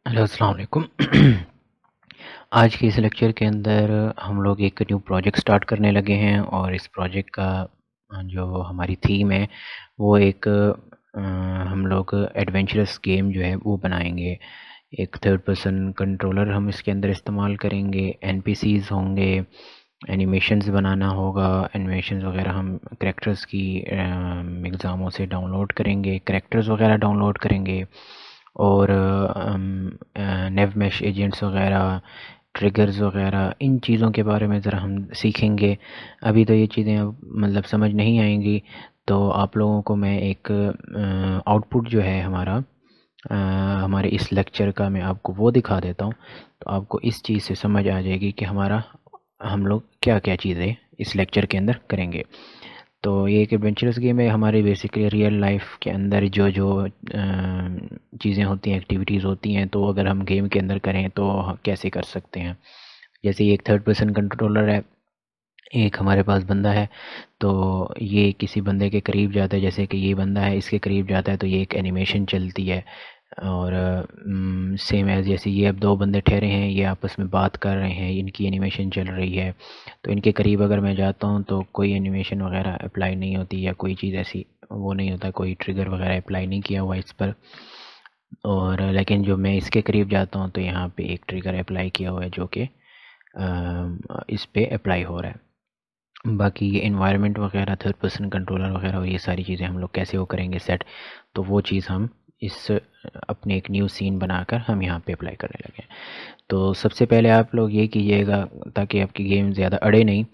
Hello अस्सलाम वालेकुम। आज के इस लेक्चर के अंदर हम लोग एक न्यू प्रोजेक्ट स्टार्ट करने लगे हैं और इस प्रोजेक्ट का जो हमारी थीम है वो एक हम लोग एडवेंचरस गेम जो है वो बनाएंगे। एक थर्ड पर्सन कंट्रोलर हम इसके अंदर इस्तेमाल करेंगे, एनपीसीज होंगे, एनिमेशंस बनाना होगा। एनिमेशंस वगैरह हम करेक्टर्स की एग्ज़ामों से डाउनलोड करेंगे, करेक्टर्स वगैरह डाउनलोड करेंगे और नेव मैश एजेंट्स वगैरह, ट्रिगर्स वगैरह, इन चीज़ों के बारे में ज़रा हम सीखेंगे। अभी तो ये चीज़ें अब मतलब समझ नहीं आएंगी, तो आप लोगों को मैं एक आउटपुट जो है हमारा हमारे इस लेक्चर का मैं आपको वो दिखा देता हूँ, तो आपको इस चीज़ से समझ आ जाएगी कि हम लोग क्या क्या चीज़ें इस लेक्चर के अंदर करेंगे। तो ये एक एडवेंचरस गेम है हमारे, बेसिकली रियल लाइफ के अंदर जो जो चीज़ें होती हैं, एक्टिविटीज़ होती हैं, तो अगर हम गेम के अंदर करें तो कैसे कर सकते हैं। जैसे ये एक थर्ड पर्सन कंट्रोलर है, एक हमारे पास बंदा है, तो ये किसी बंदे के करीब जाता है, जैसे कि ये बंदा है इसके करीब जाता है तो ये एक एनिमेशन चलती है। और सेम एज जैसे ये अब दो बंदे ठहरे हैं, ये आपस में बात कर रहे हैं, इनकी एनिमेशन चल रही है। तो इनके करीब अगर मैं जाता हूँ तो कोई एनिमेशन वगैरह अप्लाई नहीं होती या कोई चीज़ ऐसी वो नहीं होता, कोई ट्रिगर वगैरह अप्लाई नहीं किया हुआ इस पर। और लेकिन जो मैं इसके करीब जाता हूँ तो यहाँ पे एक ट्रिगर अप्लाई किया हुआ है जो कि इस पे अप्लाई हो रहा है। बाकी ये इन्वायरमेंट वगैरह, थर्ड पर्सन कंट्रोलर वगैरह और ये सारी चीज़ें हम लोग कैसे वो करेंगे सेट, तो वो चीज़ हम इस अपने एक न्यू सीन बनाकर हम यहाँ पे अप्लाई करने लगे हैं। तो सबसे पहले आप लोग ये कीजिएगा ताकि आपकी गेम ज़्यादा अड़े नहीं,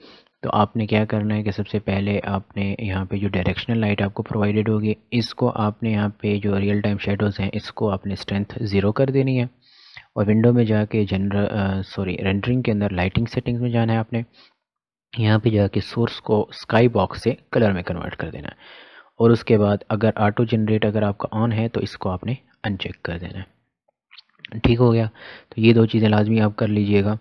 तो आपने क्या करना है कि सबसे पहले आपने यहाँ पे जो डायरेक्शनल लाइट आपको प्रोवाइडेड होगी, इसको आपने यहाँ पे जो रियल टाइम शेडोज़ हैं इसको आपने स्ट्रेंथ 0 कर देनी है। और विंडो में जाके रेंडरिंग के अंदर लाइटिंग सेटिंग्स में जाना है आपने। यहाँ पे जाके सोर्स को स्काई बॉक्स से कलर में कन्वर्ट कर देना है। और उसके बाद अगर ऑटो जनरेट अगर आपका ऑन है तो इसको आपने अनचेक कर देना है। ठीक हो गया, तो ये दो चीज़ें लाजमी आप कर लीजिएगा।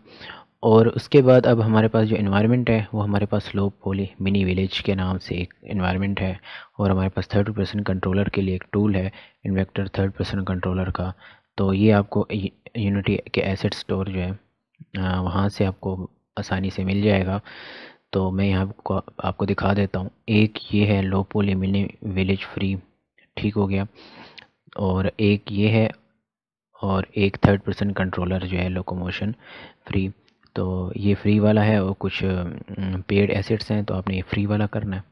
और उसके बाद अब हमारे पास जो इन्वायरमेंट है वो हमारे पास स्लो पोली मिनी विलेज के नाम से एक इन्वायरमेंट है। और हमारे पास थर्ड पर्सन कंट्रोलर के लिए एक टूल है इन्वेक्टर थर्ड पर्सन कंट्रोलर का। तो ये आपको यूनिटी के एसेट स्टोर जो है वहाँ से आपको आसानी से मिल जाएगा। तो मैं यहाँ आपको दिखा देता हूँ। एक ये है लो पोली मिनी विलेज फ्री, ठीक हो गया। और एक ये है, और एक थर्ड पर्सन कंट्रोलर जो है लोकोमोशन फ्री। तो ये फ्री वाला है और कुछ पेड एसेट्स हैं, तो आपने ये फ्री वाला करना है।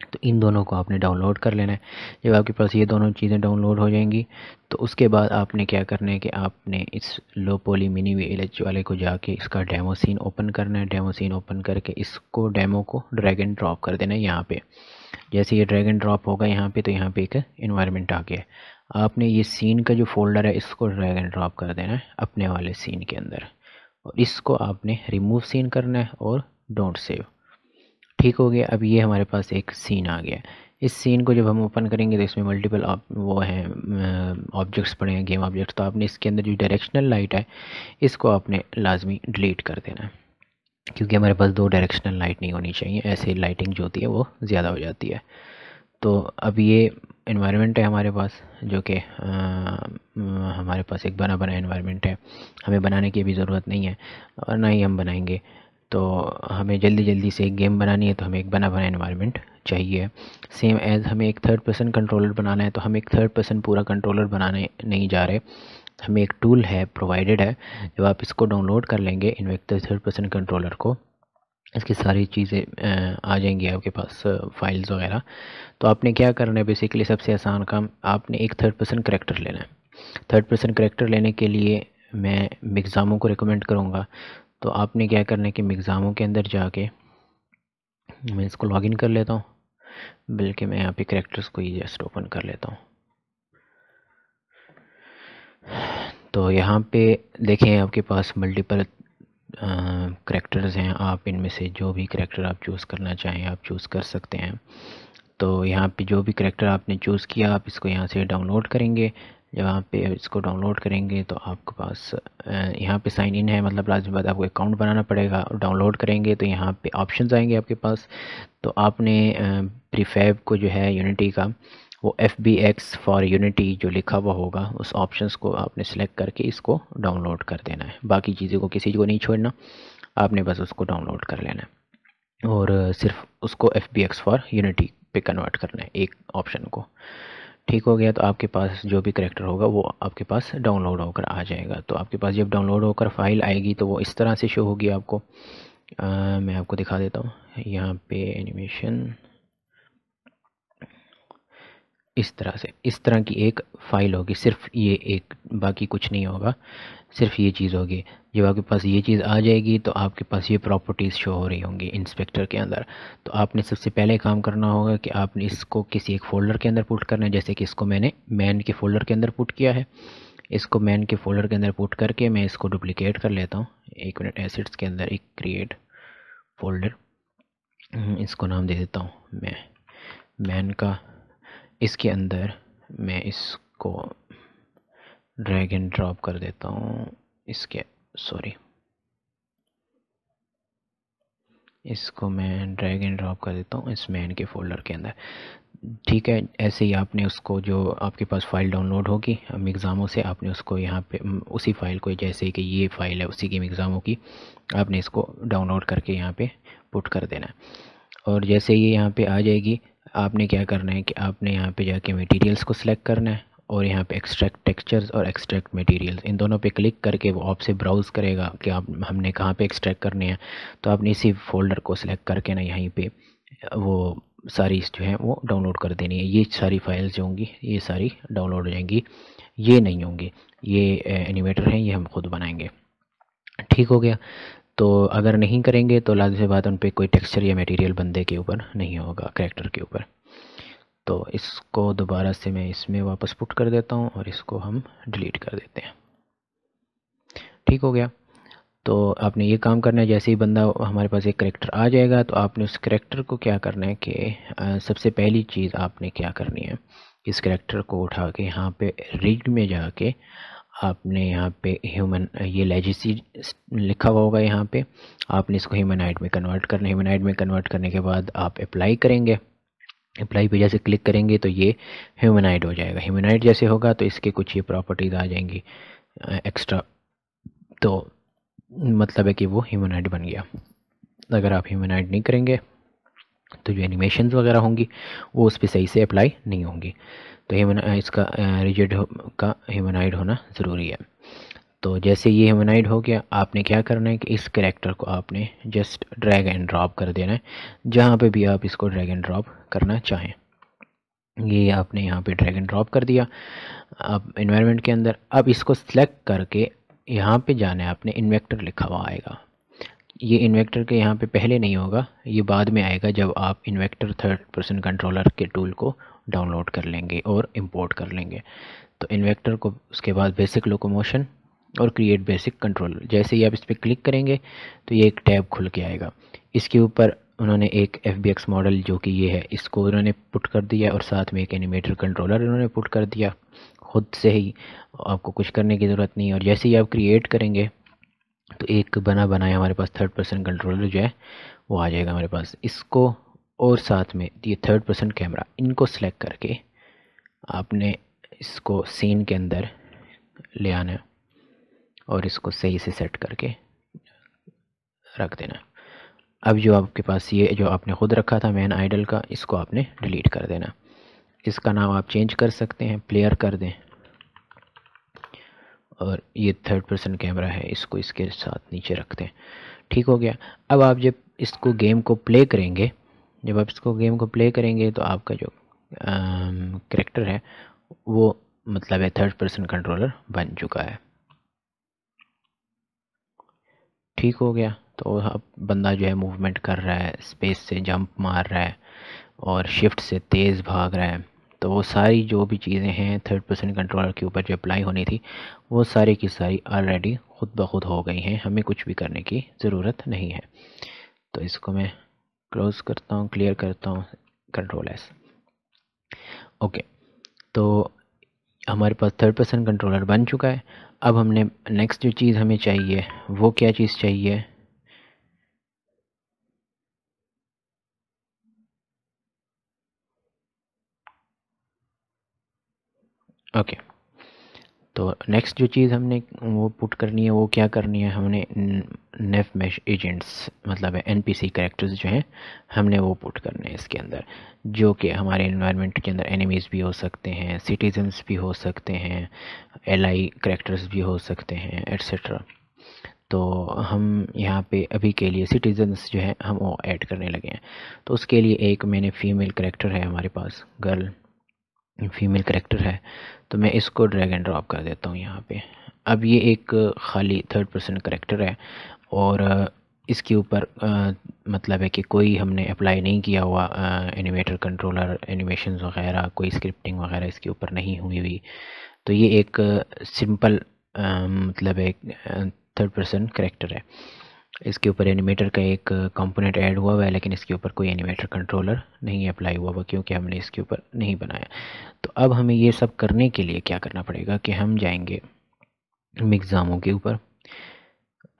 तो इन दोनों को आपने डाउनलोड कर लेना है। जब आपके पास ये दोनों चीज़ें डाउनलोड हो जाएंगी तो उसके बाद आपने क्या करना है कि आपने इस लो पोली मिनी विलेज वाले को जाके इसका डेमो सीन ओपन करना है। डेमो सीन ओपन करके इसको डेमो को ड्रैग एंड ड्रॉप कर देना है यहाँ पे। जैसे ये ड्रैग एंड ड्रॉप होगा यहाँ पे, तो यहाँ पे एक इन्वायरमेंट आ गया। आपने ये सीन का जो फोल्डर है इसको ड्रैग एंड ड्रॉप कर देना है अपने वाले सीन के अंदर, और इसको आपने रिमूव सीन करना है और डोंट सेव। ठीक हो गया। अब ये हमारे पास एक सीन आ गया। इस सीन को जब हम ओपन करेंगे तो इसमें मल्टीपल वो हैं ऑब्जेक्ट्स पड़े हैं, गेम ऑब्जेक्ट्स। तो आपने इसके अंदर जो डायरेक्शनल लाइट है इसको आपने लाजमी डिलीट कर देना है, क्योंकि हमारे पास दो डायरेक्शनल लाइट नहीं होनी चाहिए, ऐसे लाइटिंग जो होती है वो ज़्यादा हो जाती है। तो अब ये इन्वायरमेंट है हमारे पास जो कि हमारे पास एक बना बना इन्वायरमेंट है, हमें बनाने की भी ज़रूरत नहीं है और ना ही हम बनाएंगे। तो हमें जल्दी जल्दी से एक गेम बनानी है तो हमें एक बना बना इन्वायरमेंट चाहिए। सेम एज़ हमें एक थर्ड पर्सन कंट्रोलर बनाना है, तो हम एक थर्ड पर्सन पूरा कंट्रोलर बनाने नहीं जा रहे, हमें एक टूल है प्रोवाइडेड है। जब आप इसको डाउनलोड कर लेंगे इन्वेक्टर थर्ड पर्सन कंट्रोलर को, इसकी सारी चीज़ें आ जाएंगी आपके पास, फाइल्स वगैरह। तो आपने क्या करना है, बेसिकली सबसे आसान काम, आपने एक थर्ड पर्सन करेक्टर लेना है। थर्ड पर्सन करेक्टर लेने के लिए मैं मिक्सामो को रिकमेंड करूँगा। तो आपने क्या करना है कि मिक्सामो के अंदर जाके, मैं इसको लॉगिन कर लेता हूँ, बल्कि मैं यहाँ पे करेक्टर्स को ही जस्ट ओपन कर लेता हूँ। तो यहाँ पे देखें आपके पास मल्टीपल करेक्टर्स हैं, आप इनमें से जो भी करेक्टर आप चूज़ करना चाहें आप चूज़ कर सकते हैं। तो यहाँ पे जो भी करेक्टर आपने चूज़ किया आप इसको यहाँ से डाउनलोड करेंगे। जब आप पे इसको डाउनलोड करेंगे तो आपके पास यहाँ पे साइन इन है, मतलब लाजमी बात आपको अकाउंट बनाना पड़ेगा। और डाउनलोड करेंगे तो यहाँ पे ऑप्शंस आएंगे आपके पास। तो आपने प्रीफैब को जो है यूनिटी का वो FBX फॉर यूनिटी जो लिखा हुआ होगा उस ऑप्शंस को आपने सेलेक्ट करके इसको डाउनलोड कर देना है। बाकी चीज़ों को किसी को नहीं छोड़ना, आपने बस उसको डाउनलोड कर लेना है और सिर्फ उसको FBX फॉर यूनिटी पे कन्वर्ट करना है एक ऑप्शन को। ठीक हो गया, तो आपके पास जो भी करैक्टर होगा वो आपके पास डाउनलोड होकर आ जाएगा। तो आपके पास जब डाउनलोड होकर फाइल आएगी तो वो इस तरह से शो होगी आपको। मैं आपको दिखा देता हूँ यहाँ पे एनिमेशन, इस तरह से, इस तरह की एक फ़ाइल होगी, सिर्फ ये एक, बाकी कुछ नहीं होगा, सिर्फ ये चीज़ होगी। जब आपके पास ये चीज़ आ जाएगी तो आपके पास ये प्रॉपर्टीज़ शो हो रही होंगी इंस्पेक्टर के अंदर। तो आपने सबसे पहले काम करना होगा कि आपने इसको किसी एक फ़ोल्डर के अंदर पुट करना है। जैसे कि इसको मैंने मैन के फ़ोल्डर के अंदर पुट किया है। इसको मैन के फ़ोल्डर के अंदर पुट करके मैं इसको डुप्लिकेट कर लेता हूँ। एक मिनट, एसिड्स के अंदर एक क्रिएट फ़ोल्डर, इसको नाम दे देता हूँ मैं मैन का। इसके अंदर मैं इसको ड्रैग एंड ड्रॉप कर देता हूँ, इसको मैं ड्रैग एंड ड्रॉप कर देता हूँ इस मैन के फ़ोल्डर के अंदर। ठीक है, ऐसे ही आपने उसको, जो आपके पास फ़ाइल डाउनलोड होगी एग्ज़ामों से, आपने उसको यहाँ पे उसी फ़ाइल को, जैसे कि ये फ़ाइल है उसी की एग्ज़ामों की, आपने इसको डाउनलोड करके यहाँ पे पुट कर देना है। और जैसे ये यहाँ पे आ जाएगी, आपने क्या करना है कि आपने यहाँ पे जाके मटेरियल्स को सिलेक्ट करना है और यहाँ पे एक्सट्रैक्ट टेक्सचर्स और एक्सट्रैक्ट मटेरियल्स, इन दोनों पे क्लिक करके वो आपसे ब्राउज़ करेगा कि आप हमने कहाँ पे एक्सट्रैक्ट करने हैं। तो आपने इसी फोल्डर को सिलेक्ट करके ना यहीं पे वो सारी जो है वो डाउनलोड कर देनी है। ये सारी फाइल्स जो होंगी ये सारी डाउनलोड हो जाएंगी, ये नहीं होंगी, ये एनिमेटर हैं, ये हम खुद बनाएंगे। ठीक हो गया। तो अगर नहीं करेंगे तो लाजिम सी बात, उन पे कोई टेक्सचर या मटेरियल बंदे के ऊपर नहीं होगा, करैक्टर के ऊपर। तो इसको दोबारा से मैं इसमें वापस पुट कर देता हूँ और इसको हम डिलीट कर देते हैं। ठीक हो गया। तो आपने ये काम करना है, जैसे ही बंदा हमारे पास एक करैक्टर आ जाएगा तो आपने उस करैक्टर को क्या करना है कि सबसे पहली चीज़ आपने क्या करनी है, इस करैक्टर को उठा के यहाँ पे रिग में जाके आपने यहाँ पे ह्यूमन, ये लेजेसी लिखा हुआ होगा यहाँ पे, आपने इसको ह्यूमनाइड में कन्वर्ट करना है। ह्यूमनाइड में कन्वर्ट करने के बाद आप अप्लाई करेंगे। अप्लाई पे जैसे क्लिक करेंगे तो ये ह्यूमनाइड हो जाएगा। ह्यूमनाइड जैसे होगा तो इसके कुछ ये प्रॉपर्टीज़ आ जाएंगी एक्स्ट्रा, तो मतलब है कि वो ह्यूमनाइड बन गया। अगर आप ह्यूमनाइड नहीं करेंगे तो जो एनिमेशंस वगैरह होंगी वो उस पर सही से अप्लाई नहीं होंगी। तो इसका रिजिड का ह्यूमनाइड होना ज़रूरी है। तो जैसे ये ह्यूमनाइड हो गया, आपने क्या करना है कि इस कैरेक्टर को आपने जस्ट ड्रैग एंड ड्रॉप कर देना है जहाँ पे भी आप इसको ड्रैग एंड ड्रॉप करना चाहें। ये आपने यहाँ पे ड्रैग एंड ड्रॉप कर दिया अब एनवायरनमेंट के अंदर। अब इसको सिलेक्ट करके यहाँ पे जाना है, आपने इन्वेक्टर लिखा हुआ आएगा। ये इन्वेक्टर के यहाँ पे पहले नहीं होगा, ये बाद में आएगा जब आप इन्वेक्टर थर्ड पर्सन कंट्रोलर के टूल को डाउनलोड कर लेंगे और इंपोर्ट कर लेंगे। तो इन्वेक्टर को उसके बाद बेसिक लोकोमोशन और क्रिएट बेसिक कंट्रोलर, जैसे ही आप इस पर क्लिक करेंगे तो ये एक टैब खुल के आएगा। इसके ऊपर उन्होंने एक FBX मॉडल जो कि ये है, इसको उन्होंने पुट कर दिया और साथ में एक एनिमेटर कंट्रोलर उन्होंने पुट कर दिया खुद से ही, आपको कुछ करने की ज़रूरत नहीं है। और जैसे ही आप क्रिएट करेंगे तो एक बना बनाया हमारे पास थर्ड पर्सन कंट्रोलर जो है वो आ जाएगा हमारे पास। इसको और साथ में ये थर्ड पर्सन कैमरा, इनको सेलेक्ट करके आपने इसको सीन के अंदर ले आना है और इसको सही से सेट करके रख देना। अब जो आपके पास ये जो आपने ख़ुद रखा था मैन आइडल का, इसको आपने डिलीट कर देना। इसका नाम आप चेंज कर सकते हैं, प्लेयर कर दें, और ये थर्ड पर्सन कैमरा है इसको इसके साथ नीचे रखते हैं। ठीक हो गया। अब आप जब इसको गेम को प्ले करेंगे, तो आपका जो करैक्टर है वो मतलब है थर्ड पर्सन कंट्रोलर बन चुका है। ठीक हो गया। तो अब बंदा जो है मूवमेंट कर रहा है, स्पेस से जंप मार रहा है और शिफ्ट से तेज़ भाग रहा है। तो वो सारी जो भी चीज़ें हैं थर्ड पर्सन कंट्रोलर के ऊपर जो अप्लाई होनी थी वो सारी की सारी ऑलरेडी खुद ब खुद हो गई हैं, हमें कुछ भी करने की ज़रूरत नहीं है। तो इसको मैं क्लोज़ करता हूँ, क्लियर करता हूँ, कंट्रोल एस। ओके, तो हमारे पास थर्ड पर्सन कंट्रोलर बन चुका है। अब हमने नेक्स्ट जो चीज़ हमें चाहिए वो क्या चीज़ चाहिए, ओके, तो नेक्स्ट जो चीज़ हमने वो पुट करनी है वो क्या करनी है, हमने नेफ मैश एजेंट्स मतलब एनपीसी कैरेक्टर्स जो हैं हमने वो पुट करने हैं इसके अंदर, जो कि हमारे इन्वायरमेंट के अंदर एनिमीज़ भी हो सकते हैं, सिटीजन्स भी हो सकते हैं, एलआई कैरेक्टर्स भी हो सकते हैं, एट्सेट्रा। तो हम यहाँ पे अभी के लिए सिटीजन्स जो है हम वो ऐड करने लगे हैं। तो उसके लिए एक मैंने फ़ीमेल कैरेक्टर है हमारे पास, गर्ल फीमेल कैरेक्टर है, तो मैं इसको ड्रैग एंड ड्रॉप कर देता हूँ यहाँ पे। अब ये एक खाली थर्ड पर्सन कैरेक्टर है और इसके ऊपर मतलब है कि कोई हमने अप्लाई नहीं किया हुआ एनिमेटर कंट्रोलर एनिमेशंस वगैरह, कोई स्क्रिप्टिंग वगैरह इसके ऊपर नहीं हुई हुई। तो ये एक सिंपल मतलब एक थर्ड पर्सन कैरेक्टर है। इसके ऊपर एनिमेटर का एक कंपोनेंट ऐड हुआ हुआ है, लेकिन इसके ऊपर कोई एनिमेटर कंट्रोलर नहीं अप्लाई हुआ हुआ क्योंकि हमने इसके ऊपर नहीं बनाया। तो अब हमें ये सब करने के लिए क्या करना पड़ेगा कि हम जाएंगे मिक्ज़ामो के ऊपर।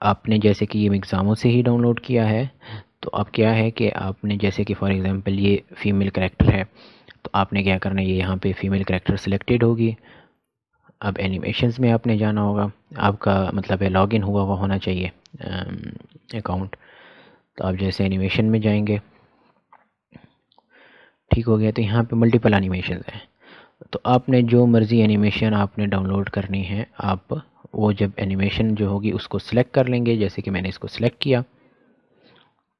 आपने जैसे कि ये मिक्ज़ामो से ही डाउनलोड किया है, तो अब क्या है कि आपने जैसे कि फॉर एग्ज़ाम्पल ये फ़ीमेल कैरेक्टर है, तो आपने क्या करना है, ये यहाँ पे फ़ीमेल कैरेक्टर सिलेक्टेड होगी। अब एनिमेशंस में आपने जाना होगा, आपका मतलब है लॉगिन हुआ हुआ होना चाहिए अकाउंट। तो आप जैसे एनिमेशन में जाएंगे, ठीक हो गया, तो यहाँ पे मल्टीपल एनिमेशन हैं। तो आपने जो मर्ज़ी एनिमेशन आपने डाउनलोड करनी है, आप वो जब एनिमेशन जो होगी उसको सिलेक्ट कर लेंगे, जैसे कि मैंने इसको सिलेक्ट किया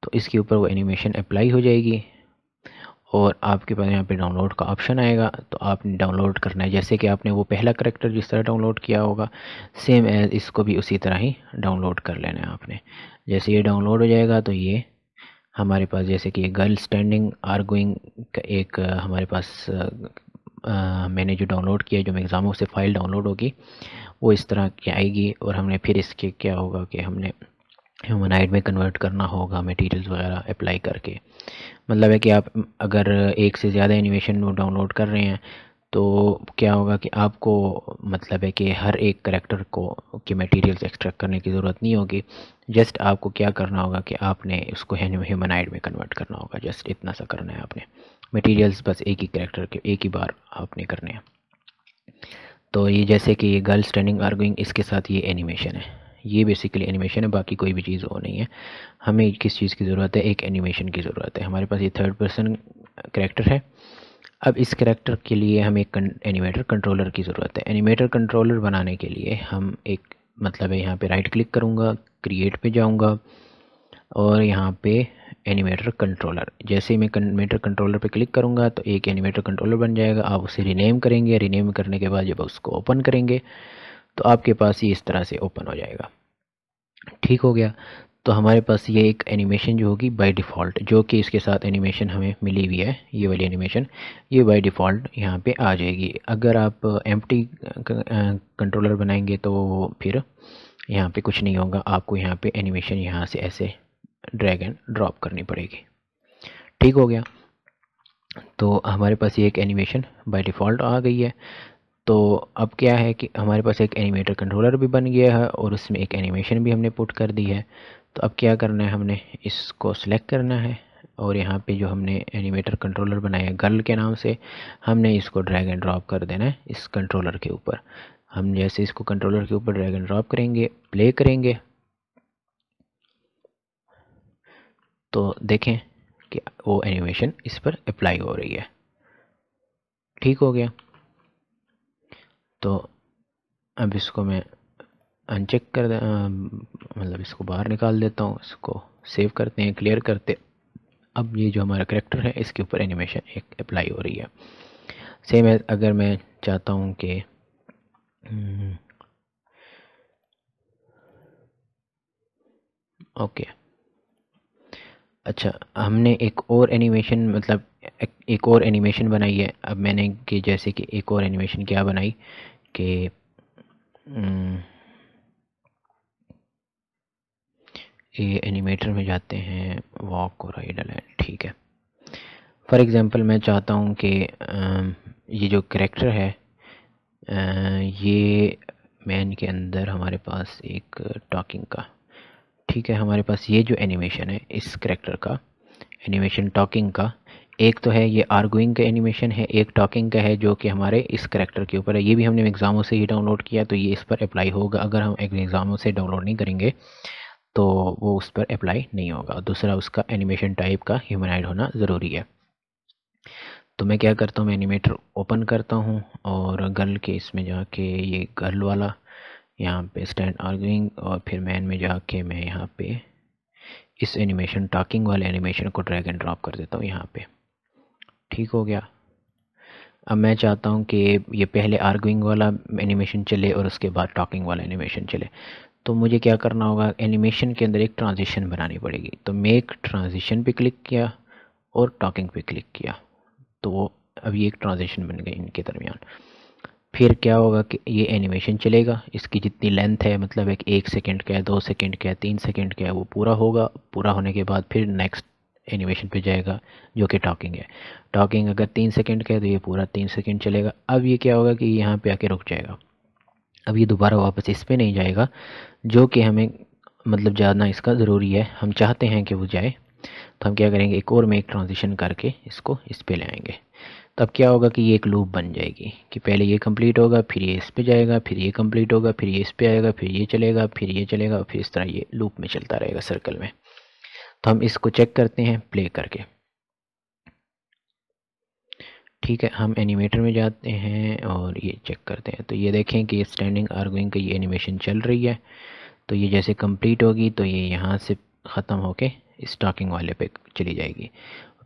तो इसके ऊपर वो एनिमेशन अप्लाई हो जाएगी और आपके पास यहाँ पे डाउनलोड का ऑप्शन आएगा। तो आपने डाउनलोड करना है, जैसे कि आपने वो पहला करैक्टर जिस तरह डाउनलोड किया होगा सेम एज इसको भी उसी तरह ही डाउनलोड कर लेना है आपने। जैसे ये डाउनलोड हो जाएगा तो ये हमारे पास जैसे कि गर्ल स्टैंडिंग आर्गुइंग का एक हमारे पास मैंने जो डाउनलोड किया, जो मिक्ज़ामो से फ़ाइल डाउनलोड होगी वो इस तरह की आएगी। और हमने फिर इसके क्या होगा कि हमने ह्यूमनाइड में कन्वर्ट करना होगा मटेरियल्स वगैरह अप्लाई करके। मतलब है कि आप अगर एक से ज़्यादा एनिमेशन डाउनलोड कर रहे हैं तो क्या होगा कि आपको मतलब है कि हर एक करेक्टर को के मटेरियल्स एक्सट्रैक्ट करने की ज़रूरत नहीं होगी। जस्ट आपको क्या करना होगा कि आपने उसको ह्यूमनाइड में कन्वर्ट करना होगा, जस्ट इतना सा करना है आपने। मटेरियल्स बस एक ही करेक्टर के एक ही बार आपने करने हैं। तो ये जैसे कि ये गर्ल स्टैंडिंग आर्गुइंग, इसके साथ ये एनिमेशन है, ये बेसिकली एनिमेशन है, बाकी कोई भी चीज़ वो नहीं है। हमें किस चीज़ की ज़रूरत है, एक एनिमेशन की ज़रूरत है। हमारे पास ये थर्ड पर्सन कैरेक्टर है। अब इस कैरेक्टर के लिए हमें एक एनिमेटर कंट्रोलर की ज़रूरत है। एनिमेटर कंट्रोलर बनाने के लिए हम एक मतलब है यहाँ पे राइट क्लिक करूँगा, क्रिएट पे जाऊँगा और यहाँ पे एनिमेटर कंट्रोलर, जैसे ही मैं एनिमेटर कंट्रोलर पे क्लिक करूँगा तो एक एनिमेटर कंट्रोलर बन जाएगा। आप उसे रीनेम करेंगे, रीनेम करने के बाद जब उसको ओपन करेंगे तो आपके पास ये इस तरह से ओपन हो जाएगा। ठीक हो गया। तो हमारे पास ये एक एनिमेशन जो होगी बाय डिफ़ॉल्ट, जो कि इसके साथ एनिमेशन हमें मिली हुई है, ये वाली एनिमेशन ये बाय डिफ़ॉल्ट यहाँ पे आ जाएगी। अगर आप एम्प्टी कंट्रोलर बनाएंगे तो फिर यहाँ पे कुछ नहीं होगा, आपको यहाँ पे एनिमेशन यहाँ से ऐसे ड्रैग एंड ड्रॉप करनी पड़ेगी। ठीक हो गया। तो हमारे पास ये एक एनिमेशन बाय डिफ़ॉल्ट आ गई है। तो अब क्या है कि हमारे पास एक एनिमेटर कंट्रोलर भी बन गया है और उसमें एक एनिमेशन भी हमने पुट कर दी है। तो अब क्या करना है, हमने इसको सिलेक्ट करना है और यहाँ पे जो हमने एनिमेटर कंट्रोलर बनाया गर्ल के नाम से, हमने इसको ड्रैग एंड ड्रॉप कर देना है इस कंट्रोलर के ऊपर। हम जैसे इसको कंट्रोलर के ऊपर ड्रैग एंड ड्रॉप करेंगे, प्ले करेंगे, तो देखें कि वो एनिमेशन इस पर अप्लाई हो रही है। ठीक हो गया। तो अब इसको मैं अनचेक कर मतलब इसको बाहर निकाल देता हूँ, इसको सेव करते हैं, क्लियर करते। अब ये जो हमारा करेक्टर है इसके ऊपर एनिमेशन एक अप्लाई हो रही है। सेम है अगर मैं चाहता हूँ कि ओके, अच्छा हमने एक और एनिमेशन मतलब एक और एनिमेशन बनाई है। अब मैंने कि जैसे कि एक और एनिमेशन क्या बनाई कि ये एनिमेटर में जाते हैं, वॉक और आइडल है, ठीक है। फॉर एग्ज़ाम्पल मैं चाहता हूँ कि ये जो करेक्टर है ये मैन के अंदर हमारे पास एक टॉकिंग का, ठीक है, हमारे पास ये जो एनिमेशन है इस करेक्टर का एनिमेशन टॉकिंग का, एक तो है ये आर्गुइंग का एनिमेशन है, एक टॉकिंग का है जो कि हमारे इस करैक्टर के ऊपर है। ये भी हमने एग्ज़ामों से ही डाउनलोड किया, तो ये इस पर अप्लाई होगा। अगर हम एग्ज़ामों से डाउनलोड नहीं करेंगे तो वो उस पर अप्लाई नहीं होगा। दूसरा, उसका एनिमेशन टाइप का ह्यूमनॉइड होना ज़रूरी है। तो मैं क्या करता हूँ, मैं एनिमेटर ओपन करता हूँ और गर्ल के इसमें जाके ये गर्ल वाला यहाँ पे स्टैंड आर्गुइंग, और फिर मैन में जाके मैं यहाँ पे इस एनिमेशन टॉकिंग वाले एनिमेशन को ड्रैग एंड ड्रॉप कर देता हूँ यहाँ पे। ठीक हो गया। अब मैं चाहता हूँ कि ये पहले आर्गुइंग वाला एनिमेशन चले और उसके बाद टॉकिंग वाला एनिमेशन चले। तो मुझे क्या करना होगा, एनिमेशन के अंदर एक ट्रांजिशन बनानी पड़ेगी। तो मेक ट्रांजिशन पे क्लिक किया और टॉकिंग पे क्लिक किया, तो वो अभी एक ट्रांजिशन बन गई इनके दरमियान। फिर क्या होगा कि ये एनिमेशन चलेगा, इसकी जितनी लेंथ है, मतलब एक सेकंड का है, 2 सेकंड का है, 3 सेकंड का है, वो पूरा होगा। पूरा होने के बाद फिर नेक्स्ट एनिमेशन पे जाएगा जो कि टॉकिंग है। टॉकिंग अगर 3 सेकंड का है तो ये पूरा 3 सेकंड चलेगा। अब ये क्या होगा कि यहाँ पे आके रुक जाएगा। अब ये दोबारा वापस इस पे नहीं जाएगा, जो कि हमें मतलब जानना इसका ज़रूरी है, हम चाहते हैं कि वो जाए। तो हम क्या करेंगे, एक और में एक ट्रांजिशन करके इसको इस पे ले आएंगे। तब क्या होगा कि ये एक लूप बन जाएगी कि पहले ये कंप्लीट होगा, फिर ये इस पे जाएगा, फिर ये कंप्लीट होगा, फिर ये इस पे आएगा, फिर ये चलेगा, फिर ये चलेगा, फिर इस तरह ये लूप में चलता रहेगा सर्कल में। तो हम इसको चेक करते हैं प्ले करके। ठीक है, हम एनिमेटर में जाते हैं और ये चेक करते हैं। तो ये देखें कि स्टैंडिंग आर्गुइंग की ये एनिमेशन चल रही है। तो ये जैसे कंप्लीट होगी तो ये यहाँ से ख़त्म होके इस टॉकिंग वाले पे चली जाएगी।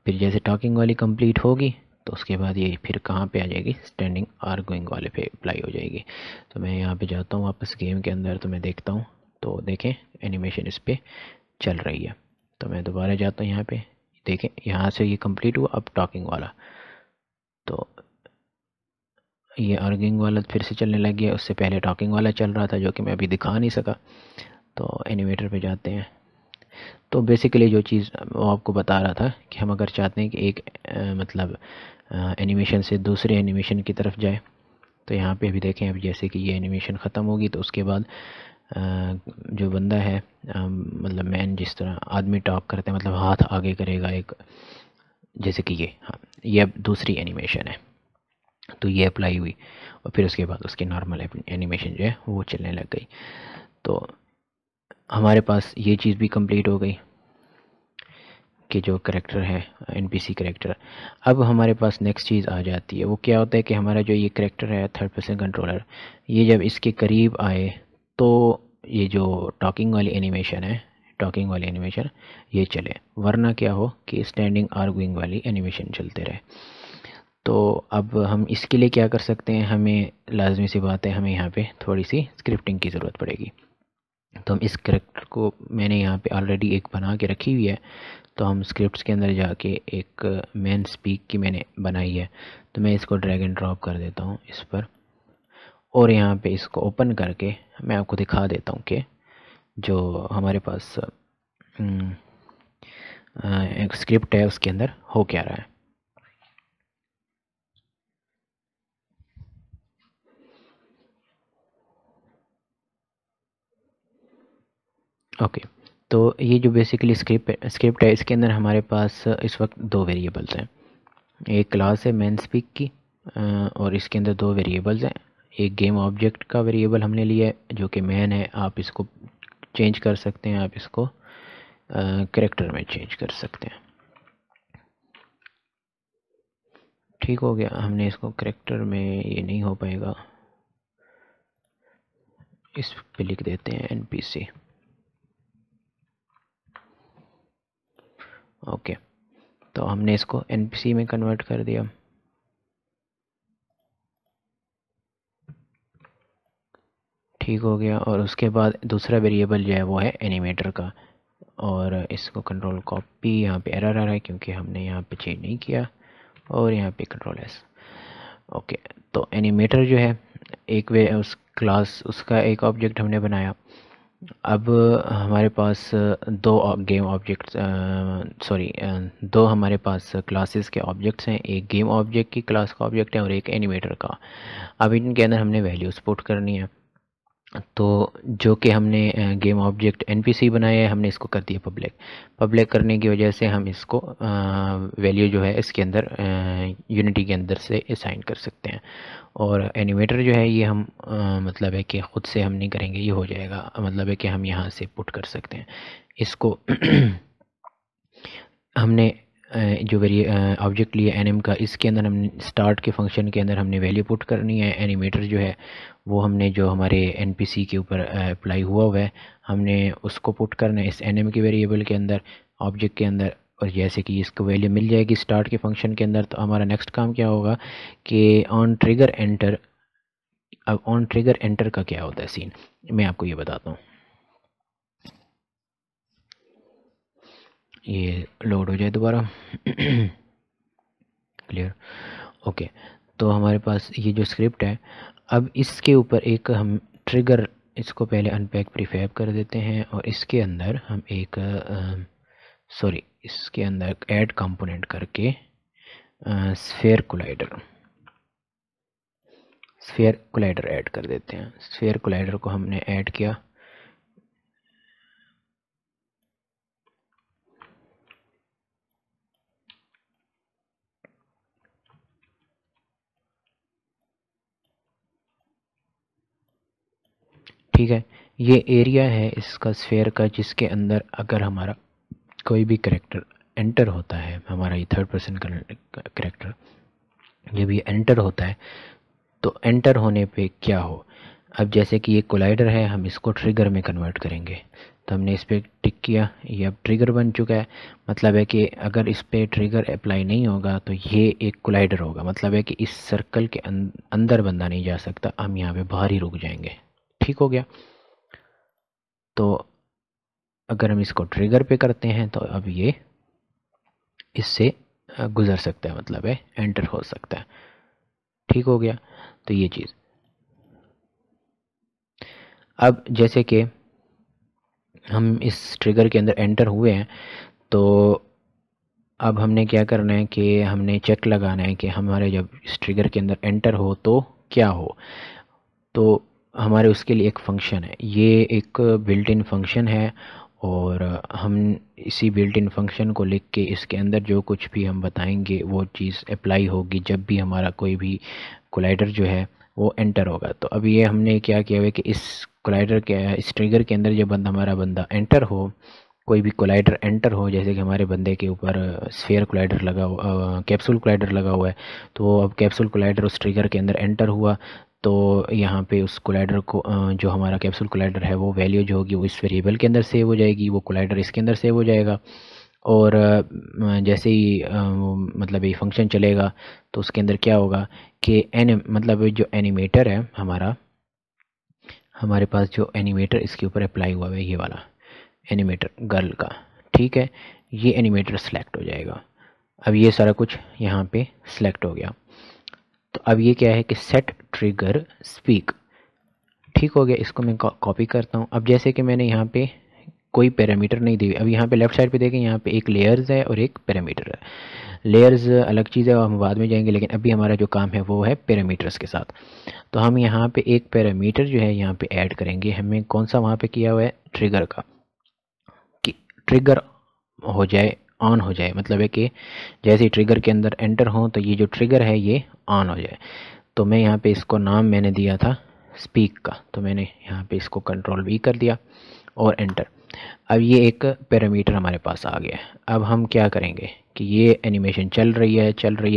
फिर जैसे टॉकिंग वाली कंप्लीट होगी तो उसके बाद ये फिर कहाँ पे आ जाएगी, स्टैंडिंग आर्गुइंग वाले पे अप्लाई हो जाएगी। तो मैं यहाँ पे जाता हूँ वापस गेम के अंदर, तो मैं देखता हूँ, तो देखें एनिमेशन इस पर चल रही है। तो मैं दोबारा जाता हूँ यहाँ पे, देखें यहाँ से ये कंप्लीट हुआ, अब टॉकिंग वाला। तो ये आर्गिंग वाला फिर से चलने लग गया, उससे पहले टॉकिंग वाला चल रहा था जो कि मैं अभी दिखा नहीं सका। तो एनिमेटर पे जाते हैं। तो बेसिकली जो चीज़ वो आपको बता रहा था कि हम अगर चाहते हैं कि एक मतलब एनिमेशन से दूसरे एनिमेशन की तरफ जाए, तो यहाँ पे अभी देखें, अभी जैसे कि ये एनिमेशन ख़त्म होगी तो उसके बाद जो बंदा है मतलब मैन, जिस तरह आदमी टॉक करते हैं, मतलब हाथ आगे करेगा एक, जैसे कि ये, हाँ ये अब दूसरी एनिमेशन है। तो ये अप्लाई हुई और फिर उसके बाद उसकी नॉर्मल एनिमेशन जो है वो चलने लग गई। तो हमारे पास ये चीज़ भी कंप्लीट हो गई कि जो करेक्टर है एनपीसी करेक्टर। अब हमारे पास नेक्स्ट चीज़ आ जाती है, वो क्या होता है कि हमारा जो ये करेक्टर है थर्ड पर्सन कंट्रोलर, ये जब इसके करीब आए तो ये जो टॉकिंग वाली एनिमेशन है, टॉकिंग वाली एनिमेशन ये चले, वरना क्या हो कि स्टैंडिंग आर्गुइंग वाली एनिमेशन चलते रहे। तो अब हम इसके लिए क्या कर सकते हैं, हमें लाजमी सी बात है, हमें यहाँ पे थोड़ी सी स्क्रिप्टिंग की ज़रूरत पड़ेगी। तो हम इस करेक्टर को, मैंने यहाँ पे ऑलरेडी एक बना के रखी हुई है, तो हम स्क्रिप्ट्स के अंदर जाके एक मैन स्पीक की मैंने बनाई है, तो मैं इसको ड्रैग एंड ड्रॉप कर देता हूँ इस पर, और यहाँ पे इसको ओपन करके मैं आपको दिखा देता हूँ कि जो हमारे पास एक स्क्रिप्ट है उसके अंदर हो क्या रहा है। ओके, तो ये जो बेसिकली स्क्रिप्ट है, इसके अंदर हमारे पास इस वक्त दो वेरिएबल्स हैं। एक क्लास है मैन स्पीक की, और इसके अंदर दो वेरिएबल्स हैं। एक गेम ऑब्जेक्ट का वेरिएबल हमने लिया है जो कि मैन है, आप इसको चेंज कर सकते हैं, आप इसको करेक्टर में चेंज कर सकते हैं। ठीक हो गया, हमने इसको करेक्टर में, ये नहीं हो पाएगा, इस पे लिख देते हैं एनपीसी। ओके, तो हमने इसको एनपीसी में कन्वर्ट कर दिया। ठीक हो गया, और उसके बाद दूसरा वेरिएबल जो है वो है एनिमेटर का, और इसको कंट्रोल कॉपी, यहाँ पे एरर आ रहा है क्योंकि हमने यहाँ पे चेंज नहीं किया, और यहाँ पे कंट्रोल एस। ओके, तो एनिमेटर जो है एक वे उस क्लास, उसका एक ऑब्जेक्ट हमने बनाया। अब हमारे पास दो गेम ऑब्जेक्ट्स, सॉरी दो हमारे पास क्लासेस के ऑब्जेक्ट्स हैं, एक गेम ऑब्जेक्ट की क्लास का ऑब्जेक्ट है और एक एनिमेटर का। अब इनके अंदर हमने वैल्यूज़ पुट करनी है। तो जो कि हमने गेम ऑब्जेक्ट एनपीसी बनाया है, हमने इसको कर दिया पब्लिक। पब्लिक करने की वजह से हम इसको वैल्यू जो है इसके अंदर यूनिटी के अंदर से असाइन कर सकते हैं। और एनिमेटर जो है ये हम मतलब है कि ख़ुद से हम नहीं करेंगे, ये हो जाएगा, मतलब है कि हम यहाँ से पुट कर सकते हैं इसको। हमने जो वेरी ऑब्जेक्ट लिया एनएम का, इसके अंदर हमने स्टार्ट के फंक्शन के अंदर हमने वैल्यू पुट करनी है। एनिमेटर जो है वो हमने जो हमारे एनपीसी के ऊपर अप्लाई हुआ है हमने उसको पुट करना है इस एनएम के वेरिएबल के अंदर, ऑब्जेक्ट के अंदर। और जैसे कि इसको वैल्यू मिल जाएगी स्टार्ट के फंक्शन के अंदर, तो हमारा नेक्स्ट काम क्या होगा कि ऑन ट्रिगर एंटर। अब ऑन ट्रिगर एंटर का क्या होता है सीन, मैं आपको ये बताता हूँ। ये लोड हो जाए दोबारा। Clear, okay. तो हमारे पास ये जो स्क्रिप्ट है, अब इसके ऊपर एक हम ट्रिगर, इसको पहले अनपैक प्रीफैब कर देते हैं और इसके अंदर हम एक इसके अंदर ऐड कंपोनेंट करके स्फीयर कोलाइडर ऐड कर देते हैं। स्फीयर कोलाइडर को हमने ऐड किया, ठीक है। ये एरिया है इसका स्फीयर का, जिसके अंदर अगर हमारा कोई भी करेक्टर एंटर होता है, हमारा ये थर्ड पर्सन करेक्टर जब ये एंटर होता है तो एंटर होने पे क्या हो। अब जैसे कि ये कोलाइडर है, हम इसको ट्रिगर में कन्वर्ट करेंगे, तो हमने इस पर टिक किया, ये अब ट्रिगर बन चुका है। मतलब है कि अगर इस पर ट्रिगर अप्लाई नहीं होगा तो ये एक कोलाइडर होगा, मतलब है कि इस सर्कल के अंदर बंदा नहीं जा सकता, हम यहाँ पे बाहर ही रुक जाएंगे। ठीक हो गया। तो अगर हम इसको ट्रिगर पे करते हैं तो अब ये इससे गुजर सकता है, मतलब है एंटर हो सकता है। ठीक हो गया। तो ये चीज़, अब जैसे कि हम इस ट्रिगर के अंदर एंटर हुए हैं, तो अब हमने क्या करना है कि हमने चेक लगाना है कि हमारे जब इस ट्रिगर के अंदर एंटर हो तो क्या हो। तो हमारे उसके लिए एक फ़ंक्शन है, ये एक बिल्ट इन फंक्शन है, और हम इसी बिल्ट इन फंक्शन को लिख के इसके अंदर जो कुछ भी हम बताएंगे वो चीज़ अप्लाई होगी जब भी हमारा कोई भी कोलाइडर जो है वो एंटर होगा। तो अब ये हमने क्या किया है कि इस कोलाइडर के, इस ट्रिगर के अंदर जब हमारा बंदा एंटर हो, कोई भी कोलाइडर एंटर हो, जैसे कि हमारे बंदे के ऊपर स्फीयर कोलाइडर लगा हुआ, कैप्सूल कोलाइडर लगा हुआ है, तो अब कैप्सूल कोलाइडर उस ट्रिगर के अंदर एंटर हुआ, तो यहाँ पे उस कोलाइडर को जो हमारा कैप्सूल कोलाइडर है वो वैल्यू जो होगी वो इस वेरिएबल के अंदर सेव हो जाएगी, वो कोलाइडर इसके अंदर सेव हो जाएगा। और जैसे ही मतलब ये फंक्शन चलेगा तो उसके अंदर क्या होगा कि मतलब जो एनिमेटर है हमारे पास जो एनिमेटर इसके ऊपर अप्लाई हुआ है, ये वाला एनिमेटर गर्ल का, ठीक है, ये एनिमेटर सेलेक्ट हो जाएगा। अब ये सारा कुछ यहाँ पे सेलेक्ट हो गया। तो अब ये क्या है कि सेट ट्रिगर स्पीक, ठीक हो गया। इसको मैं कॉपी करता हूँ। अब जैसे कि मैंने यहाँ पे कोई पैरामीटर नहीं दी, अब यहाँ पे लेफ्ट साइड पे देखें, यहाँ पे एक लेयर्स है और एक पैरामीटर है। लेयर्स अलग चीज़ है, हम बाद में जाएंगे, लेकिन अभी हमारा जो काम है वो है पैरामीटर्स के साथ। तो हम यहाँ पे एक पैरामीटर जो है यहाँ पे ऐड करेंगे। हमें कौन सा वहाँ पे किया हुआ है, ट्रिगर का, कि ट्रिगर हो जाए, ऑन हो जाए, मतलब है कि जैसे ही ट्रिगर के अंदर एंटर हो तो ये जो ट्रिगर है ये ऑन हो जाए। तो मैं यहाँ पे इसको नाम मैंने दिया था स्पीक का, तो मैंने यहाँ पे इसको कंट्रोल V कर दिया और एंटर। अब ये एक पैरामीटर हमारे पास आ गया। अब हम क्या करेंगे कि ये एनिमेशन चल रही है,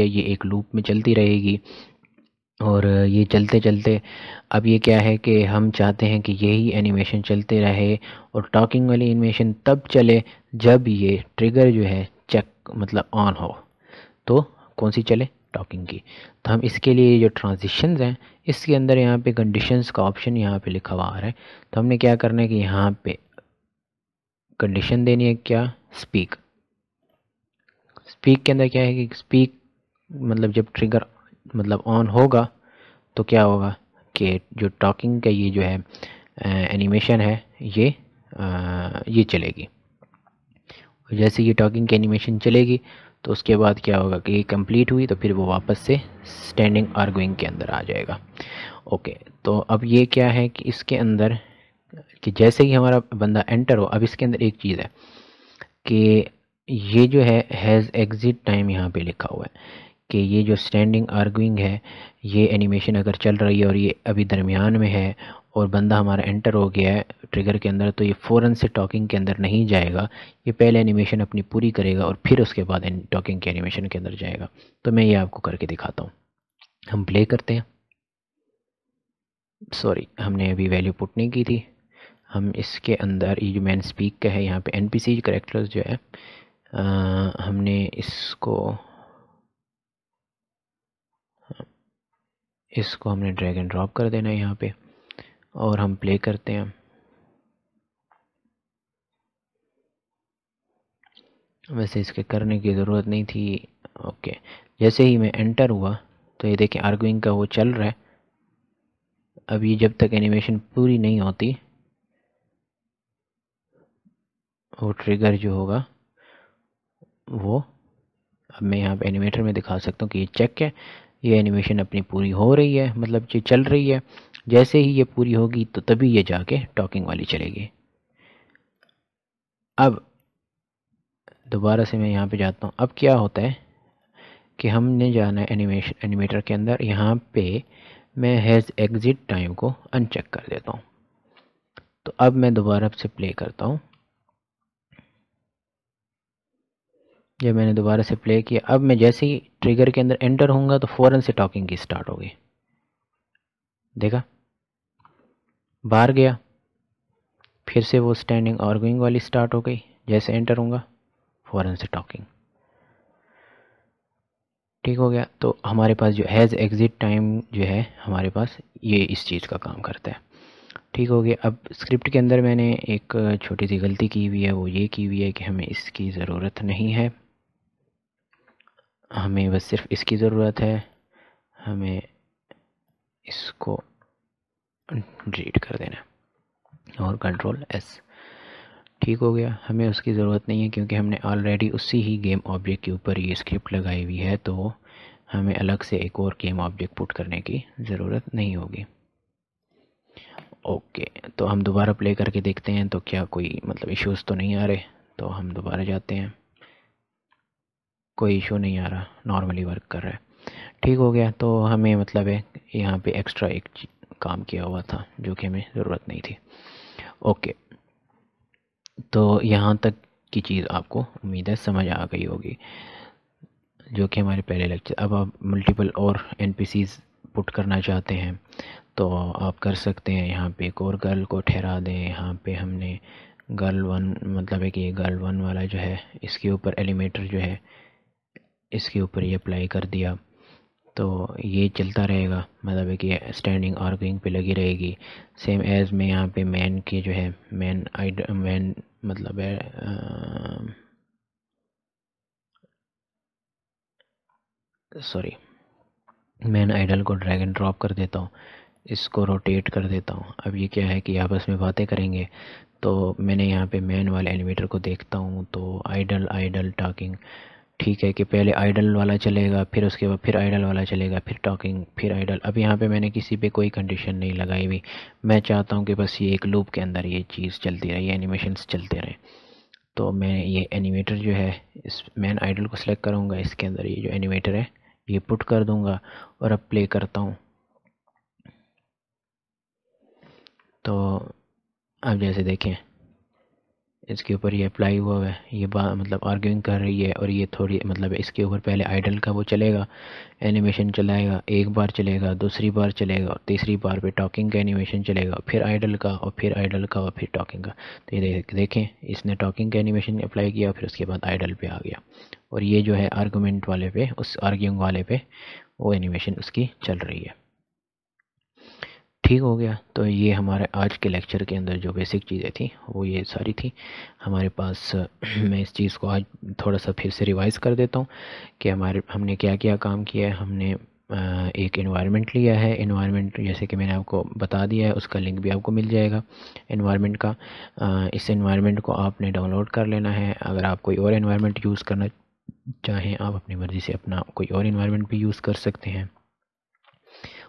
ये एक लूप में चलती रहेगी, और ये चलते चलते अब ये क्या है कि हम चाहते हैं कि यही एनिमेशन चलते रहे, और टॉकिंग वाली एनिमेशन तब चले जब ये ट्रिगर जो है चेक मतलब ऑन हो। तो कौन सी चले, टॉकिंग की। तो हम इसके लिए जो ट्रांजिशंस हैं इसके अंदर यहाँ पे कंडीशंस का ऑप्शन यहाँ पे लिखा हुआ आ रहा है। तो हमने क्या करना है कि यहाँ पे कंडीशन देनी है, क्या, स्पीक। स्पीक के अंदर क्या है कि स्पीक मतलब जब ट्रिगर मतलब ऑन होगा तो क्या होगा कि जो टॉकिंग का ये जो है एनिमेशन है ये चलेगी। जैसे ये टॉकिंग की एनिमेशन चलेगी तो उसके बाद क्या होगा कि ये कंप्लीट हुई तो फिर वो वापस से स्टैंडिंग आर्गुइंग के अंदर आ जाएगा। ओके, तो अब ये क्या है कि इसके अंदर कि जैसे ही हमारा बंदा एंटर हो, अब इसके अंदर एक चीज़ है कि ये जो है हैज़ एग्ज़िट टाइम यहाँ पे लिखा हुआ है कि ये जो स्टैंडिंग आर्गुइंग है, ये एनिमेशन अगर चल रही है और ये अभी दरमियान में है और बंदा हमारा एंटर हो गया है ट्रिगर के अंदर, तो ये फ़ौरन से टॉकिंग के अंदर नहीं जाएगा। ये पहले एनिमेशन अपनी पूरी करेगा और फिर उसके बाद टॉकिंग के एनिमेशन के अंदर जाएगा। तो मैं ये आपको करके दिखाता हूँ। हम प्ले करते हैं। सॉरी, हमने अभी वैल्यू पुट नहीं की थी। हम इसके अंदर ये जो मैन स्पीक का है, यहाँ पे NPC करेक्टर्स जो है हमने इसको हमने ड्रैग एंड ड्रॉप कर देना है यहाँ पे और हम प्ले करते हैं। वैसे इसके करने की ज़रूरत नहीं थी। ओके, जैसे ही मैं एंटर हुआ तो ये देखें आर्गुइंग का वो चल रहा है। अब ये जब तक एनिमेशन पूरी नहीं होती वो ट्रिगर जो होगा वो, अब मैं यहाँ पे एनिमेटर में दिखा सकता हूँ कि ये चेक है, ये एनिमेशन अपनी पूरी हो रही है, मतलब ये चल रही है। जैसे ही ये पूरी होगी तो तभी ये जाके टॉकिंग वाली चलेगी। अब दोबारा से मैं यहाँ पे जाता हूँ। अब क्या होता है कि हमने जाना है एनिमेटर के अंदर, यहाँ पे मैं हैज़ एग्ज़िट टाइम को अनचेक कर देता हूँ। तो अब मैं दोबारा से प्ले करता हूँ। जब मैंने दोबारा से प्ले किया, अब मैं जैसे ही ट्रिगर के अंदर एंटर होऊंगा तो फ़ौरन से टॉकिंग की स्टार्ट होगी। देखा, बाहर गया, फिर से वो स्टैंडिंग आर्गुइंग वाली स्टार्ट हो गई। जैसे एंटर होऊंगा फ़ौरन से टॉकिंग। ठीक हो गया। तो हमारे पास जो हैज़ एग्ज़िट टाइम जो है हमारे पास, ये इस चीज़ का काम करता है। ठीक हो गया। अब स्क्रिप्ट के अंदर मैंने एक छोटी सी गलती की हुई है, वो ये की हुई है कि हमें इसकी ज़रूरत नहीं है, हमें बस सिर्फ इसकी ज़रूरत है। हमें इसको डिलीट कर देना और Ctrl+S। ठीक हो गया। हमें उसकी ज़रूरत नहीं है क्योंकि हमने ऑलरेडी उसी ही गेम ऑब्जेक्ट के ऊपर ये स्क्रिप्ट लगाई हुई है, तो हमें अलग से एक और गेम ऑब्जेक्ट पुट करने की ज़रूरत नहीं होगी। ओके, तो हम दोबारा प्ले करके देखते हैं तो क्या कोई मतलब इश्यूज़ तो नहीं आ रहे। तो हम दोबारा जाते हैं, कोई इशू नहीं आ रहा, नॉर्मली वर्क कर रहा है। ठीक हो गया। तो हमें मतलब है यहाँ पे एक्स्ट्रा एक काम किया हुआ था जो कि हमें ज़रूरत नहीं थी। ओके, तो यहाँ तक की चीज़ आपको उम्मीद है समझ आ गई होगी, जो कि हमारे पहले लेक्चर। अब आप मल्टीपल और NPCs पुट करना चाहते हैं तो आप कर सकते हैं। यहाँ पे एक और गर्ल को ठहरा दें। यहाँ पे हमने गर्ल 1 मतलब है कि ये गर्ल 1 वाला जो है इसके ऊपर एलिमेटर जो है इसके ऊपर ये अप्लाई कर दिया, तो ये चलता रहेगा, मतलब है कि स्टैंडिंग आर्गुइंग पे लगी रहेगी। सेम एज़ में यहाँ पे मैन की जो है मैन मतलब है सॉरी, मैन आइडल को ड्रैग एंड ड्रॉप कर देता हूँ, इसको रोटेट कर देता हूँ। अब ये क्या है कि आपस में बातें करेंगे, तो मैंने यहाँ पे मैन वाले एनिमेटर को देखता हूँ तो आइडल आइडल टॉकिंग। ठीक है कि पहले आइडल वाला चलेगा, फिर उसके बाद फिर आइडल वाला चलेगा, फिर टॉकिंग, फिर आइडल। अब यहाँ पे मैंने किसी पे कोई कंडीशन नहीं लगाई हुई। मैं चाहता हूँ कि बस ये एक लूप के अंदर ये चीज़ चलती रहे, ये एनिमेशंस चलते रहें। तो मैं ये एनिमेटर जो है इस मैन आइडल को सिलेक्ट करूँगा, इसके अंदर ये जो एनिमेटर है ये पुट कर दूँगा और अब प्ले करता हूँ। तो अब जैसे देखें इसके ऊपर ये अप्लाई हुआ है, ये बात मतलब आर्ग्यूइंग कर रही है और ये थोड़ी मतलब इसके ऊपर पहले आइडल का वो चलेगा, एनिमेशन चलाएगा, एक बार चलेगा, दूसरी बार चलेगा और तीसरी बार पे टॉकिंग का एनिमेशन चलेगा, फिर आइडल का और फिर आइडल का और फिर टॉकिंग का। तो ये देखें इसने टॉकिंग का एनिमेशन अप्लाई किया, फिर उसके बाद आइडल पे आ गया और ये जो है आर्गूमेंट वाले पे, उस आर्ग्यूइंग वाले पे वो एनिमेशन उसकी चल रही है। ठीक हो गया। तो ये हमारे आज के लेक्चर के अंदर जो बेसिक चीज़ें थी वो ये सारी थी हमारे पास। मैं इस चीज़ को आज थोड़ा सा फिर से रिवाइज़ कर देता हूँ कि हमने क्या क्या काम किया है। हमने एक एनवायरनमेंट लिया है। एनवायरनमेंट जैसे कि मैंने आपको बता दिया है, उसका लिंक भी आपको मिल जाएगा एनवायरनमेंट का। इस एनवायरनमेंट को आपने डाउनलोड कर लेना है। अगर आप कोई और एनवायरनमेंट यूज़ करना चाहें, आप अपनी मर्ज़ी से अपना कोई और एनवायरनमेंट भी यूज़ कर सकते हैं।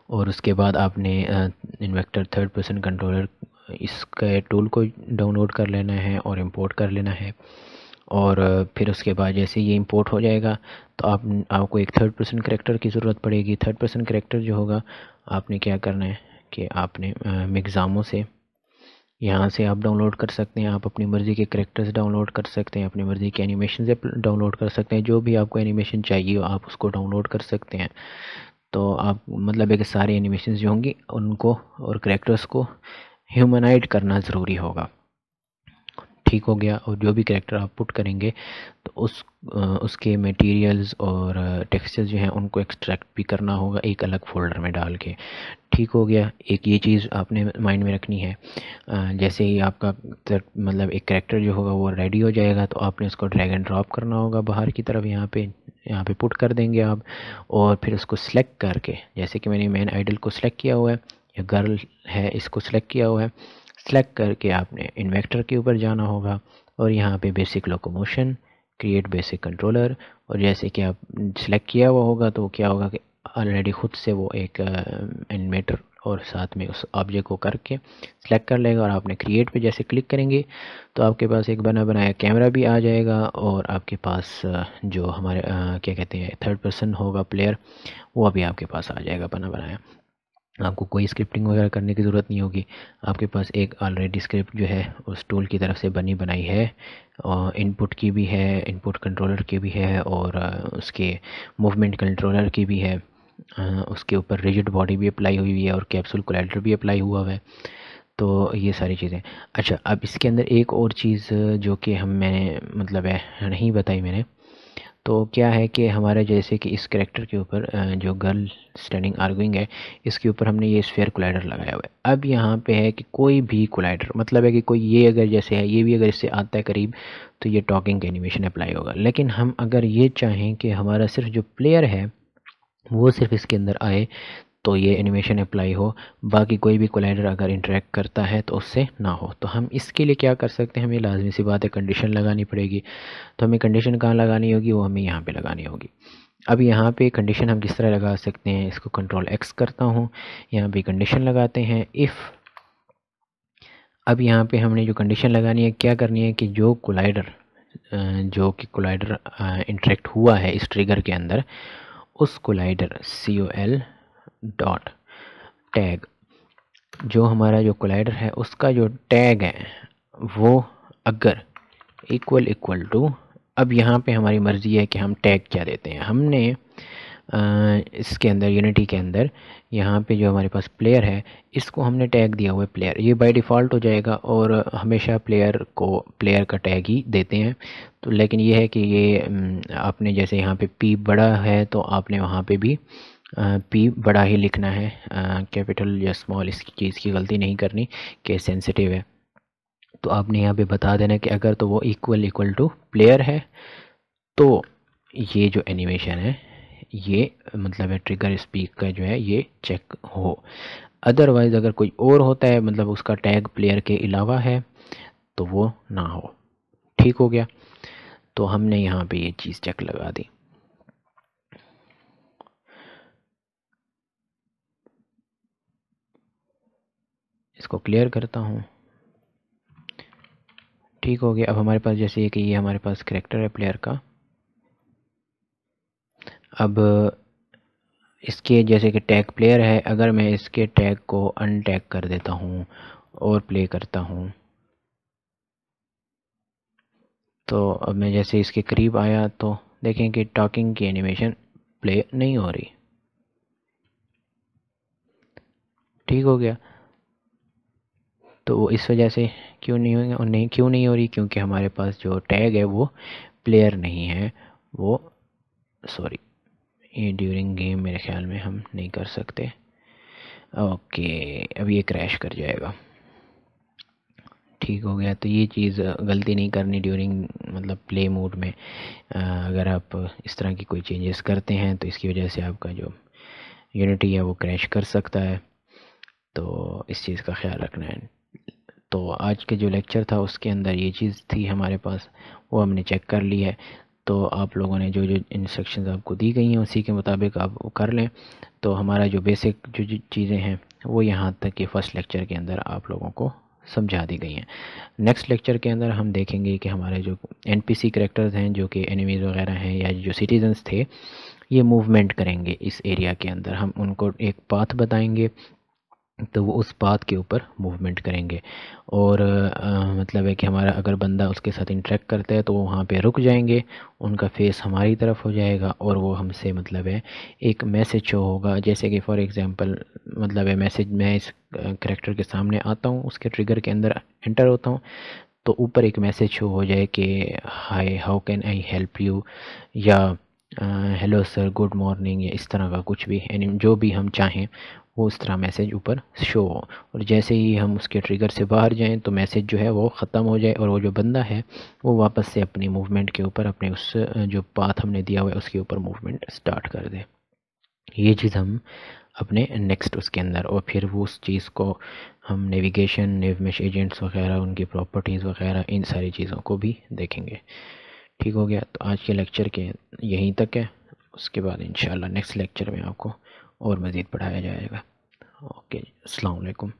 और उसके बाद आपने इन्वेक्टर थर्ड पर्सन कंट्रोलर इसके टूल को डाउनलोड कर लेना है और इंपोर्ट कर लेना है। और फिर उसके बाद जैसे ये इंपोर्ट हो जाएगा तो आपको एक थर्ड पर्सन कैरेक्टर की ज़रूरत पड़ेगी। थर्ड पर्सन कैरेक्टर जो होगा आपने क्या करना है कि आपने मिक्ज़ामो से यहाँ से आप डाउनलोड कर सकते हैं। आप अपनी मर्ज़ी के कैरेक्टर्स डाउनलोड कर सकते हैं, अपनी मर्ज़ी के एनिमेशन से डाउनलोड कर सकते हैं। जो भी आपको एनिमेशन चाहिए आप उसको डाउनलोड कर सकते हैं। तो आप मतलब है कि सारे एनिमेशन जो होंगी उनको और कैरेक्टर्स को ह्यूमनाइड करना ज़रूरी होगा। ठीक हो गया। और जो भी कैरेक्टर आप पुट करेंगे तो उसके मटेरियल्स और टेक्सचर्स जो हैं उनको एक्सट्रैक्ट भी करना होगा एक अलग फ़ोल्डर में डाल के। ठीक हो गया। एक ये चीज़ आपने माइंड में रखनी है। जैसे ही आपका मतलब एक कैरेक्टर जो होगा वो रेडी हो जाएगा तो आपने उसको ड्रैग एंड ड्रॉप करना होगा बाहर की तरफ। यहाँ पे पुट कर देंगे आप, और फिर उसको सिलेक्ट करके, जैसे कि मैंने मेन आइडल को सिलेक्ट किया हुआ है या गर्ल है इसको सिलेक्ट किया हुआ है, सेलेक्ट करके आपने इन्वेक्टर के ऊपर जाना होगा और यहाँ पे basic locomotion, create basic controller, और जैसे कि आप सेलेक्ट किया हुआ होगा तो क्या होगा कि ऑलरेडी ख़ुद से वो एक एनिमेटर और साथ में उस ऑब्जेक्ट को करके सेलेक्ट कर लेगा। और आपने क्रिएट पे जैसे क्लिक करेंगे तो आपके पास एक बना बनाया कैमरा भी आ जाएगा और आपके पास जो हमारे क्या कहते हैं थर्ड पर्सन होगा प्लेयर, वो अभी आपके पास आ जाएगा बना बनाया। आपको कोई स्क्रिप्टिंग वगैरह करने की ज़रूरत नहीं होगी। आपके पास एक ऑलरेडी स्क्रिप्ट जो है उस टूल की तरफ से बनी बनाई है, और इनपुट की भी है, इनपुट कंट्रोलर की भी है, और उसके मूवमेंट कंट्रोलर की भी है। उसके ऊपर रिजिड बॉडी भी अप्लाई हुई है और कैप्सूल कोलाइडर भी अप्लाई हुआ है। तो ये सारी चीज़ें। अच्छा, अब इसके अंदर एक और चीज़ जो कि मैंने मतलब है नहीं बताई मैंने, तो क्या है कि हमारा जैसे कि इस कैरेक्टर के ऊपर जो गर्ल स्टैंडिंग आर्गुइंग है इसके ऊपर हमने ये स्फीयर कोलाइडर लगाया हुआ है। अब यहाँ पे है कि कोई भी कोलाइडर, मतलब है कि कोई ये अगर जैसे है ये भी अगर इससे आता है करीब तो ये टॉकिंग का एनिमेशन अप्लाई होगा। लेकिन हम अगर ये चाहें कि हमारा सिर्फ जो प्लेयर है वो सिर्फ इसके अंदर आए तो ये एनिमेशन अप्लाई हो, बाकी कोई भी कोलाइडर अगर इंटरेक्ट करता है तो उससे ना हो। तो हम इसके लिए क्या कर सकते हैं, हमें लाजमी सी बात है कंडीशन लगानी पड़ेगी। तो हमें कंडीशन कहाँ लगानी होगी, वो हमें यहाँ पे लगानी होगी। अब यहाँ पे कंडीशन हम किस तरह लगा सकते हैं, इसको कंट्रोल एक्स करता हूँ, यहाँ पे कंडीशन लगाते हैं इफ़। अब यहाँ पे हमने जो कंडीशन लगानी है क्या करनी है कि जो कोलाइडर इंटरेक्ट हुआ है इस ट्रिगर के अंदर, उस कोलाइडर COL डॉट टैग, जो हमारा जो कोलाइडर है उसका जो टैग है वो अगर इक्वल टू, अब यहाँ पे हमारी मर्ज़ी है कि हम टैग क्या देते हैं। हमने इसके अंदर यूनिटी के अंदर यहाँ पे जो हमारे पास प्लेयर है इसको हमने टैग दिया हुआ है प्लेयर, ये बाय डिफ़ॉल्ट हो जाएगा और हमेशा प्लेयर का टैग ही देते हैं। तो लेकिन ये है कि ये आपने जैसे यहाँ पे P बड़ा है तो आपने वहाँ पे भी P बड़ा ही लिखना है, कैपिटल या स्मॉल इसकी चीज़ की गलती नहीं करनी कि सेंसिटिव है। तो आपने यहाँ पे बता देना कि अगर तो वो इक्वल टू प्लेयर है तो ये जो एनिमेशन है ये मतलब है ट्रिगर स्पीक का जो है ये चेक हो। अदरवाइज़ अगर कोई और होता है मतलब उसका टैग प्लेयर के अलावा है तो वो ना हो। ठीक हो गया। तो हमने यहाँ पे ये चीज़ चेक लगा दी। इसको क्लियर करता हूँ। ठीक हो गया। अब हमारे पास जैसे कि ये हमारे पास कैरेक्टर है प्लेयर का। अब इसके जैसे कि टैग प्लेयर है, अगर मैं इसके टैग को अनटैग कर देता हूँ और प्ले करता हूँ तो अब मैं जैसे इसके करीब आया तो देखें कि टॉकिंग की एनिमेशन प्ले नहीं हो रही। ठीक हो गया। तो वो इस वजह से क्यों नहीं होगा और क्यों नहीं हो रही, क्योंकि हमारे पास जो टैग है वो प्लेयर नहीं है, वो सॉरी ये ड्यूरिंग गेम मेरे ख्याल में हम नहीं कर सकते। ओके, अब ये क्रैश कर जाएगा। ठीक हो गया। तो ये चीज़ गलती नहीं करनी ड्यूरिंग मतलब प्ले मोड में। अगर आप इस तरह की कोई चेंजेस करते हैं तो इसकी वजह से आपका जो यूनिटी है वो क्रैश कर सकता है, तो इस चीज़ का ख्याल रखना है। तो आज के जो लेक्चर था उसके अंदर ये चीज़ थी हमारे पास, वो हमने चेक कर ली है। तो आप लोगों ने जो जो इंस्ट्रक्शंस आपको दी गई हैं उसी के मुताबिक आप वो कर लें। तो हमारा जो बेसिक जो चीज़ें हैं वो यहाँ तक कि फ़र्स्ट लेक्चर के अंदर आप लोगों को समझा दी गई हैं। नेक्स्ट लेक्चर के अंदर हम देखेंगे कि हमारे जो एनपीसी कैरेक्टर्स हैं, जो कि एनिमीज़ वगैरह हैं या जो सिटीजन्स थे, ये मूवमेंट करेंगे इस एरिया के अंदर। हम उनको एक पाथ बताएंगे तो वो उस पाथ के ऊपर मूवमेंट करेंगे। और मतलब है कि हमारा अगर बंदा उसके साथ इंटरेक्ट करता है तो वो वहाँ पे रुक जाएंगे, उनका फेस हमारी तरफ हो जाएगा और वो हमसे मतलब है एक मैसेज शो होगा। जैसे कि फॉर एग्ज़ाम्पल मतलब है मैसेज मैं इस करेक्टर के सामने आता हूँ, उसके ट्रिगर के अंदर एंटर होता हूँ, तो ऊपर एक मैसेज शो हो जाए कि hi how can I help you, या हेलो सर गुड मॉर्निंग, या इस तरह का कुछ भी यानी जो भी हम चाहें वो उस तरह मैसेज ऊपर शो हो। और जैसे ही हम उसके ट्रिगर से बाहर जाएं तो मैसेज जो है वो ख़त्म हो जाए और वो जो बंदा है वो वापस से अपनी मूवमेंट के ऊपर अपने उस जो पाथ हमने दिया हुआ है उसके ऊपर मूवमेंट स्टार्ट कर दे। ये चीज़ हम अपने नेक्स्ट उसके अंदर, और फिर वो उस चीज़ को हम नेविगेशन, नेवमेश एजेंट्स वगैरह, उनकी प्रॉपर्टीज़ वगैरह, इन सारी चीज़ों को भी देखेंगे। ठीक हो गया। तो आज के लेक्चर के यहीं तक है, उसके बाद इंशाल्लाह नेक्स्ट लेक्चर में आपको और मज़ीद पढ़ाया जाएगा। ओके, अस्सलाम वालेकुम।